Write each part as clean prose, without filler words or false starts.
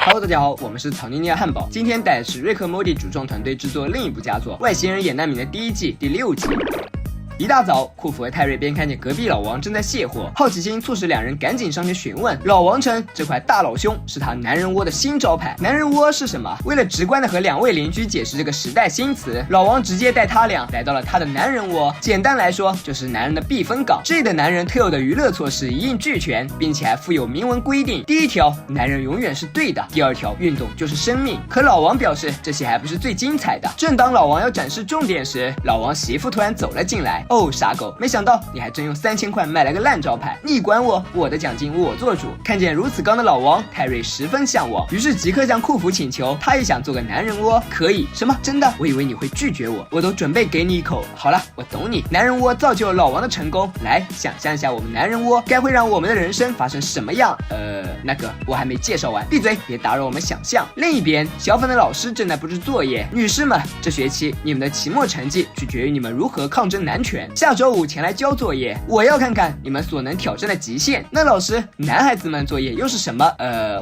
Hello， 大家好，我们是草泥尼亚汉堡。今天带的是瑞克莫蒂主创团队制作另一部佳作《外星人也难民》的第1季第6集。一大早，库弗和泰瑞便看见隔壁老王正在卸货，好奇心促使两人赶紧上前询问。老王称这块大老胸是他男人窝的新招牌。男人窝是什么？为了直观的和两位邻居解释这个时代新词，老王直接带他俩来到了他的男人窝。简单来说，就是男人的避风港。这里的男人特有的娱乐措施一应俱全，并且还附有明文规定：第1条，男人永远是对的；第2条，运动就是生命。可老王表示，这些还不是最精彩的。正当老王要展示重点时，老王媳妇突然走了进来。哦，傻狗，没想到你还真用3000块买了个烂招牌，你管我，我的奖金我做主。看见如此刚的老王，泰瑞十分向往，于是即刻向库弗请求，他也想做个男人窝。可以？什么？真的？我以为你会拒绝我，我都准备给你一口。好了，我懂你。男人窝造就了老王的成功。来，想象一下我们男人窝该会让我们的人生发生什么样？那个我还没介绍完，闭嘴，别打扰我们想象。另一边，小粉的老师正在布置作业。女士们，这学期你们的期末成绩取决于你们如何抗争男权。下周5前来交作业，我要看看你们所能挑战的极限。那老师，男孩子们作业又是什么？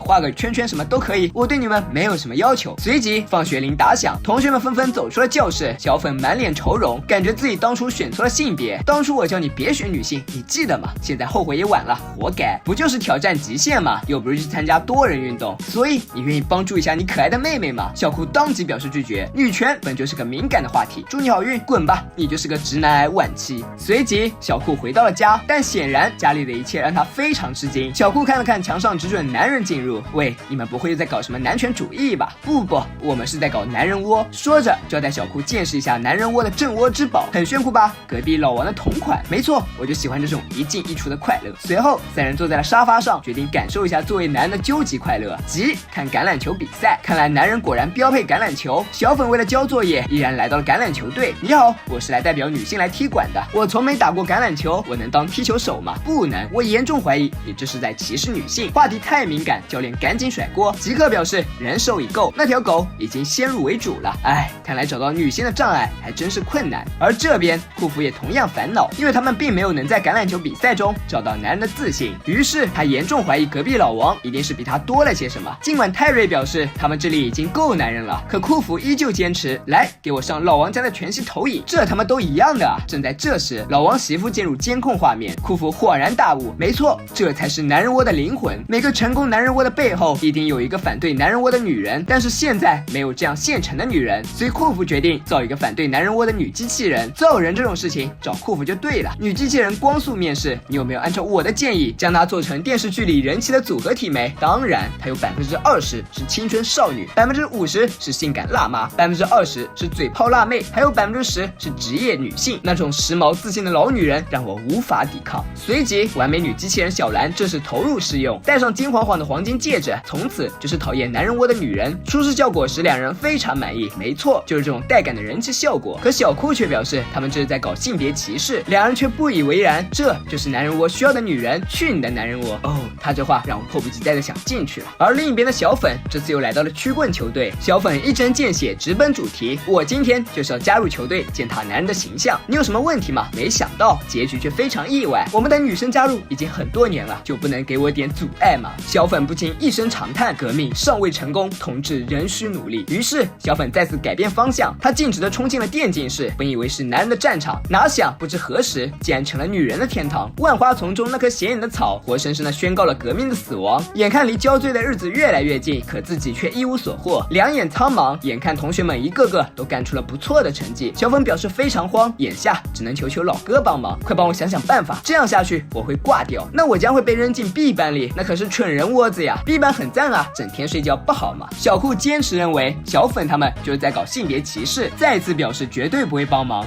画个圈圈什么都可以，我对你们没有什么要求。随即放学铃打响，同学们纷纷走出了教室。小粉满脸愁容，感觉自己当初选错了性别。当初我叫你别选女性，你记得吗？现在后悔也晚了，活该。不就是挑战极限吗？又不是去参加多人运动。所以你愿意帮助一下你可爱的妹妹吗？小库当即表示拒绝。女权本就是个敏感的话题，祝你好运，滚吧，你就是个直男癌晚期。随即小库回到了家，但显然家里的一切让他非常吃惊。小库看了看墙上只准男人进入，喂，你们不会又在搞什么男权主义吧？不，我们是在搞男人窝。说着就要带小库见识一下男人窝的镇窝之宝，很炫酷吧？隔壁老王的同款，没错，我就喜欢这种一进一出的快乐。随后3人坐在了沙发上，决定感受一下作为男人的究极快乐，即看橄榄球比赛。看来男人果然标配橄榄球。小粉为了交作业，依然来到了橄榄球队。你好，我是来代表女性来踢馆的，我从没打过橄榄球，我能当踢球手吗？不能，我严重怀疑你这是在歧视女性。话题太敏感，教练赶紧甩锅，即刻表示人手已够，那条狗已经先入为主了。看来找到女性的障碍还真是困难。而这边库弗也同样烦恼，因为他们并没有能在橄榄球比赛中找到男人的自信，于是他严重怀疑隔壁老王一定是比他多了些什么。尽管泰瑞表示他们这里已经够男人了，可库弗依旧坚持，来给我上老王家的全息投影，这他妈都一样的啊！正在这时，老王媳妇进入监控画面，库弗恍然大悟，没错，这才是男人窝的灵魂。每个成功男人窝的背后一定有一个反对男人窝的女人，但是现在没有这样现成的女人，所以库弗决定造一个反对男人窝的女机器人。造人这种事情找库弗就对了。女机器人光速面试，你有没有按照我的建议将它做成电视剧里人气的组合体没？当然，它有20%是青春少女，50%是性感辣妈，20%是嘴炮辣妹，还有10%是职业女性。那种时髦自信的老女人让我无法抵抗。随即完美女机器人小兰正式投入试用，戴上金晃晃的黄金戒指，从此就是讨厌男人窝的女人。出示效果时两人非常满意，没错，就是这种带感的人气效果。可小库却表示他们这是在搞性别歧视，两人却不以为然，这就是男人窝需要的女人，去你的男人窝。他这话让我迫不及待的想进去了。而另一边的小粉这次又来到了曲棍球队，小粉一针见血直奔主题，我今天就是要加入球队践踏男人的形象，你有什么问题吗？没想到结局却非常意外，我们的女生加入已经很多年了，就不能给我点阻碍吗？小粉不禁一声长叹，革命尚未成功，同志仍需努力。于是小粉再次改变方向，他径直的冲进了电竞室，本以为是男人的战场，哪想不知何时竟然成了女人的天堂。万花丛中那棵显眼的草，活生生的宣告了革命的死亡。眼看离交罪的日子越来越近，可自己却一无所获，两眼苍茫。眼看同学们一个个都干出了不错的成绩，小粉表示非常慌，眼下只能求老哥帮忙，快帮我想想办法，这样下去我会挂掉，那我将会被扔进 B 班里，那可是蠢人窝子呀。 B 班很赞啊，整天睡觉不好吗？小库坚持认为小粉他们就是在搞性别歧视，再次表示绝对不会帮忙。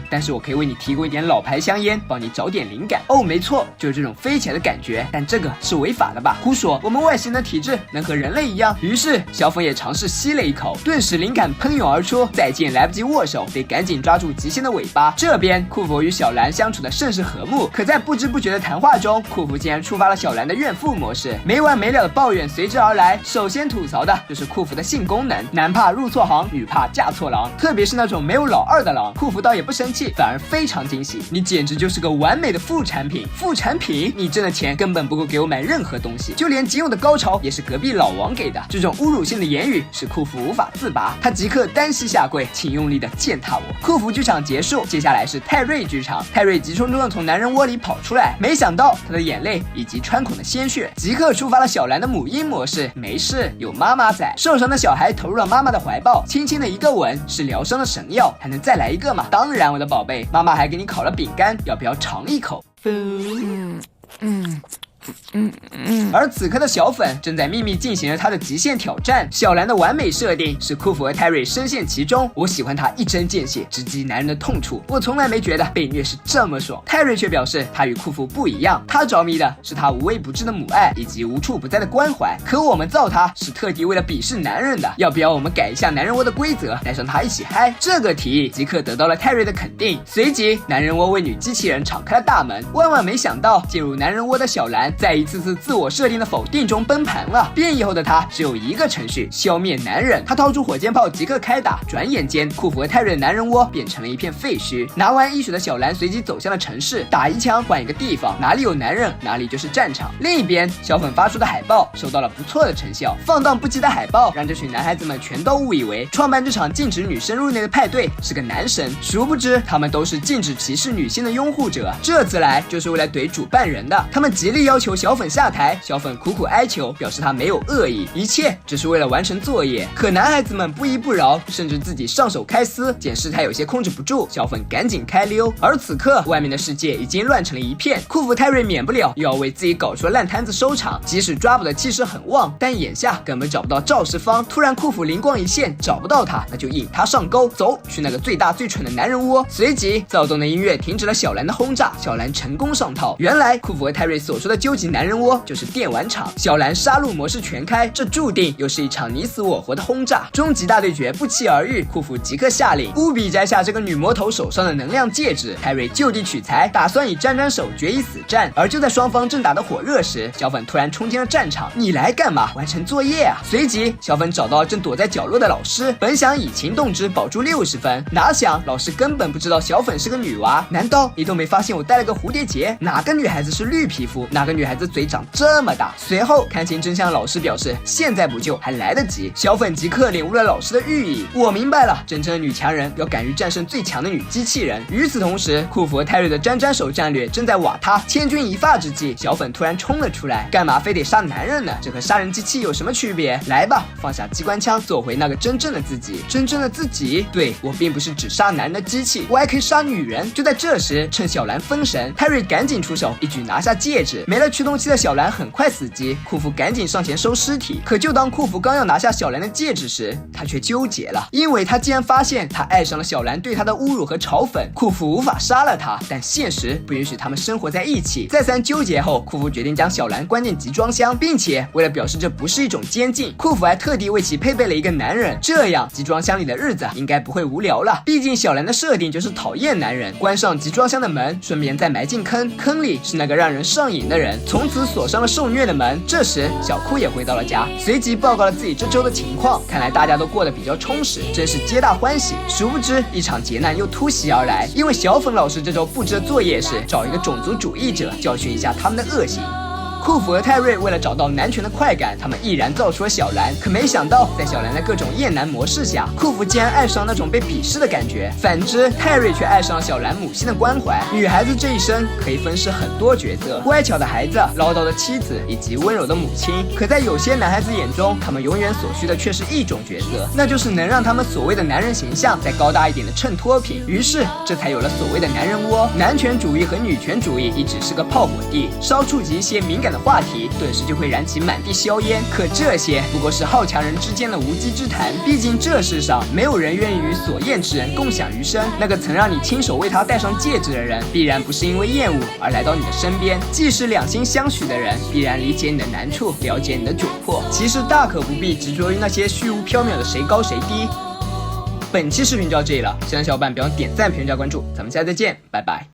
但是我可以为你提供一点老牌香烟，帮你找点灵感。没错，就是这种飞起来的感觉，但这个是违法的吧？胡说，我们外星的体质能和人类一样。于是小粉也尝试吸了一口，顿时灵感喷涌而出，再见来不及握手，得赶紧抓住极限的尾巴。这边边，库弗与小兰相处的甚是和睦，可在不知不觉的谈话中，库弗竟然触发了小兰的怨妇模式，没完没了的抱怨随之而来。首先吐槽的就是库弗的性功能，男怕入错行，女怕嫁错郎，特别是那种没有老二的郎，库弗倒也不生气，反而非常惊喜。你简直就是个完美的副产品，副产品，你挣的钱根本不够给我买任何东西，就连仅有的高潮也是隔壁老王给的。这种侮辱性的言语使库弗无法自拔，他即刻单膝下跪，请用力的践踏我。库弗剧场结束，接下来是泰瑞剧场。泰瑞急冲冲的从男人窝里跑出来，没想到他的眼泪以及穿孔的鲜血即刻触发了小兰的母婴模式，没事，有妈妈在。受伤的小孩投入了妈妈的怀抱，轻轻的一个吻是疗伤的神药，还能再来一个吗？当然，我的宝贝，妈妈还给你烤了饼干，要不要尝一口？而此刻的小粉正在秘密进行着他的极限挑战。小兰的完美设定使库弗和泰瑞深陷其中，我喜欢他一针见血直击男人的痛处，我从来没觉得被虐是这么爽。泰瑞却表示他与库弗不一样，他着迷的是他无微不至的母爱以及无处不在的关怀，可我们造他是特地为了鄙视男人的，要不要我们改一下男人窝的规则，带上他一起嗨？这个提议即刻得到了泰瑞的肯定，随即男人窝为女机器人敞开了大门。万万没想到，进入男人窝的小兰在一次次自我设定的否定中崩盘了。变异后的他只有一个程序：消灭男人。他掏出火箭炮即刻开打，转眼间库弗和泰瑞的男人窝变成了一片废墟。拿完医血的小兰随即走向了城市，打一枪换一个地方，哪里有男人哪里就是战场。另一边，小粉发出的海报收到了不错的成效，放荡不羁的海报让这群男孩子们全都误以为创办这场禁止女生入内的派对是个男神，殊不知他们都是禁止歧视女性的拥护者，这次来就是为了怼主办人的。他们极力要求小粉下台，小粉苦苦哀求，表示他没有恶意，一切只是为了完成作业。可男孩子们不依不饶，甚至自己上手开撕，见事态有些控制不住，小粉赶紧开溜。而此刻外面的世界已经乱成了一片，库弗泰瑞免不了又要为自己搞出的烂摊子收场。即使抓捕的气势很旺，但眼下根本找不到肇事方。突然库弗灵光一现，找不到他，那就引他上钩，走去那个最大最蠢的男人窝。随即躁动的音乐停止了小兰的轰炸，小兰成功上套。原来库弗和泰瑞所说的究极男人窝就是电玩场，小兰杀戮模式全开，这注定又是一场你死我活的轰炸。终极大对决不期而遇，库弗即刻下令务必摘下这个女魔头手上的能量戒指。泰瑞就地取材，打算以沾沾手决一死战。而就在双方正打得火热时，小粉突然冲进了战场，你来干嘛？完成作业啊！随即小粉找到了正躲在角落的老师，本想以情动之保住60分，哪想老师根本不知道小粉是个女娃。难道你都没发现我戴了个蝴蝶结？哪个女孩子是绿皮肤？哪个女孩子嘴长这么大？随后看清真相的老师表示，现在补救还来得及。小粉即刻领悟了老师的寓意，我明白了，真正的女强人要敢于战胜最强的女机器人。与此同时，库弗和泰瑞的沾沾手战略正在瓦塌，千钧一发之际，小粉突然冲了出来，干嘛非得杀男人呢？这和杀人机器有什么区别？来吧，放下机关枪，做回那个真正的自己。真正的自己？对，我并不是只杀男人的机器，我还可以杀女人。就在这时，趁小兰分神，泰瑞赶紧出手，一举拿下戒指。没了驱动器的小兰很快死机，库弗赶紧上前收尸体。可就当库弗刚要拿下小兰的戒指时，他却纠结了，因为他竟然发现他爱上了小兰对他的侮辱和嘲讽。库弗无法杀了他，但现实不允许他们生活在一起。再三纠结后，库弗决定将小兰关进集装箱，并且为了表示这不是一种监禁，库弗还特地为其配备了一个男人，这样集装箱里的日子应该不会无聊了。毕竟小兰的设定就是讨厌男人。关上集装箱的门，顺便再埋进坑，坑里是那个让人上瘾的人，从此锁上了受虐的门。这时小库也回到了家，随即报告了自己这周的情况，看来大家都过得比较充实，真是皆大欢喜。殊不知一场劫难又突袭而来，因为小粉老师这周布置的作业是找一个种族主义者教训一下他们的恶行。库弗和泰瑞为了找到男权的快感，他们毅然造出了小兰。可没想到，在小兰的各种厌男模式下，库弗竟然爱上那种被鄙视的感觉。反之，泰瑞却爱上了小兰母性的关怀。女孩子这一生可以分饰很多角色：乖巧的孩子、唠叨的妻子以及温柔的母亲。可在有些男孩子眼中，他们永远所需的却是一种角色，那就是能让他们所谓的男人形象再高大一点的衬托品。于是，这才有了所谓的男人窝。男权主义和女权主义一直是个炮火地，稍触及一些敏感的话题，顿时就会燃起满地硝烟。可这些不过是好强人之间的无稽之谈，毕竟这世上没有人愿意与所厌之人共享余生。那个曾让你亲手为他戴上戒指的人，必然不是因为厌恶而来到你的身边；既是两心相许的人，必然理解你的难处，了解你的窘迫。其实大可不必执着于那些虚无缥缈的谁高谁低。本期视频就到这里了，喜欢的小伙伴别忘点赞、评论、加关注，咱们下次再见，拜拜。